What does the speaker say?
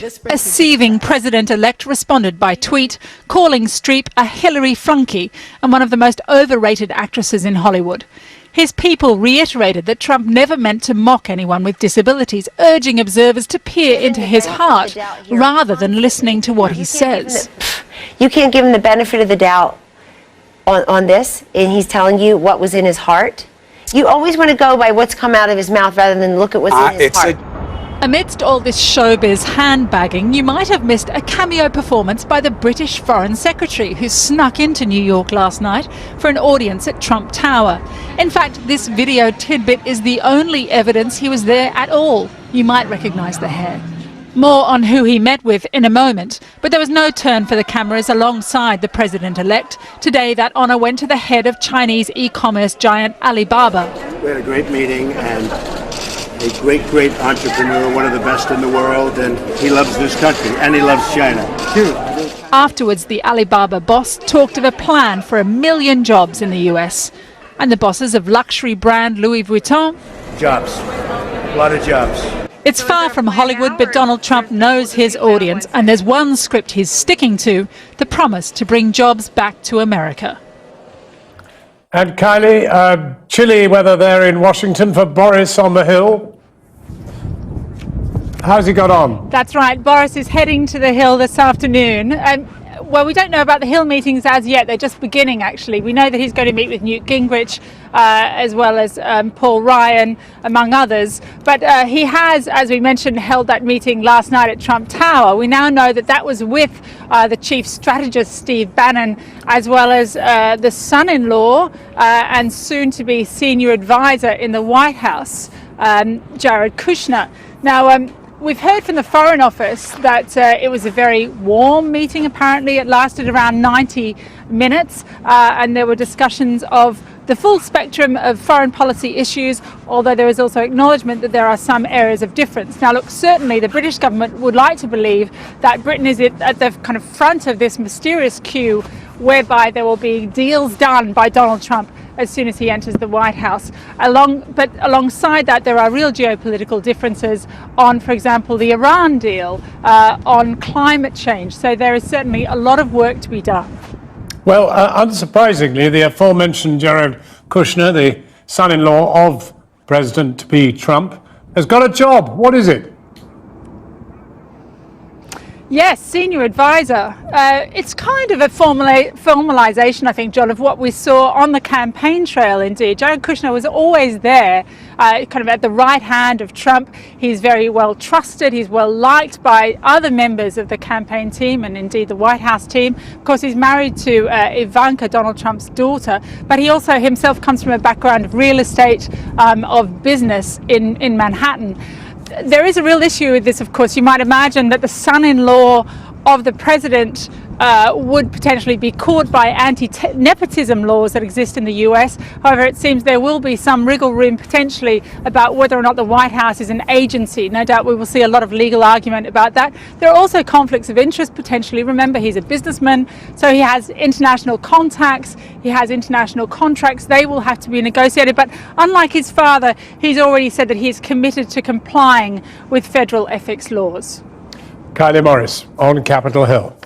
A seething president-elect responded by tweet, calling Streep a Hillary flunky and one of the most overrated actresses in Hollywood. His people reiterated that Trump never meant to mock anyone with disabilities, urging observers to peer into his heart rather than listening to what he says. You can't give him the benefit of the doubt on this, and he's telling you what was in his heart. You always want to go by what's come out of his mouth rather than look at what's in his heart. Amidst all this showbiz handbagging, you might have missed a cameo performance by the British Foreign Secretary, who snuck into New York last night for an audience at Trump Tower. In fact, this video tidbit is the only evidence he was there at all. You might recognise the hair. More on who he met with in a moment, but there was no turn for the cameras alongside the president-elect. Today, that honour went to the head of Chinese e-commerce giant Alibaba. We had a great meeting, and a great entrepreneur, one of the best in the world, and he loves this country, and he loves China. Afterwards, the Alibaba boss talked of a plan for 1 million jobs in the US. And the bosses of luxury brand Louis Vuitton? Jobs. A lot of jobs. It's far from Hollywood, but Donald Trump knows his audience, and there's one script he's sticking to, the promise to bring jobs back to America. And Kylie, chilly weather there in Washington for Boris on the Hill. How's he got on? That's right. Boris is heading to the Hill this afternoon. Well, we don't know about the Hill meetings as yet. They're just beginning, actually. We know that he's going to meet with Newt Gingrich as well as Paul Ryan, among others. But he has, as we mentioned, held that meeting last night at Trump Tower. We now know that that was with the chief strategist, Steve Bannon, as well as the son-in-law and soon-to-be senior advisor in the White House, Jared Kushner. Now, we've heard from the Foreign Office that it was a very warm meeting, apparently. It lasted around 90 minutes, and there were discussions of the full spectrum of foreign policy issues, although there is also acknowledgement that there are some areas of difference. Now, look, certainly the British government would like to believe that Britain is at the kind of front of this mysterious queue whereby there will be deals done by Donald Trump as soon as he enters the White House. But alongside that, there are real geopolitical differences on, for example, the Iran deal, on climate change. So there is certainly a lot of work to be done. Well, unsurprisingly, the aforementioned Jared Kushner, the son-in-law of President-to-be Trump, has got a job. What is it? Yes, senior advisor. It's kind of a formalisation, I think, John, of what we saw on the campaign trail, indeed. Jared Kushner was always there, kind of at the right hand of Trump. He's very well trusted. He's well liked by other members of the campaign team and indeed the White House team. Of course, he's married to Ivanka, Donald Trump's daughter, but he also himself comes from a background of real estate, of business in Manhattan. There is a real issue with this, of course. You might imagine that the son-in-law of the president would potentially be caught by anti-nepotism laws that exist in the US. However, it seems there will be some wriggle room potentially about whether or not the White House is an agency. No doubt we will see a lot of legal argument about that. There are also conflicts of interest potentially. Remember, he's a businessman, so he has international contacts, he has international contracts. They will have to be negotiated. But unlike his father, he's already said that he's committed to complying with federal ethics laws. Kylie Morris on Capitol Hill.